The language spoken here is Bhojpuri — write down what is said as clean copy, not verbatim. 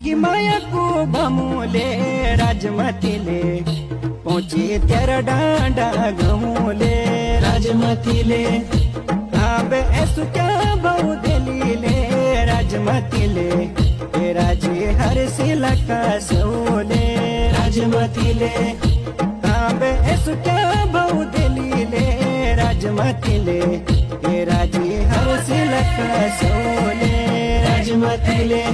कि माया को भमूले राजमतीले पहुंचे तेरा डांडा घमूले राजमतीले आबे ऐसु क्या बहु दलीले राजमतीले ए राजे हर सिला का सोले राजमतीले आबे ऐसु क्या बहु दलीले राजमतीले ए राजे हर सिला का सोले राजमतीले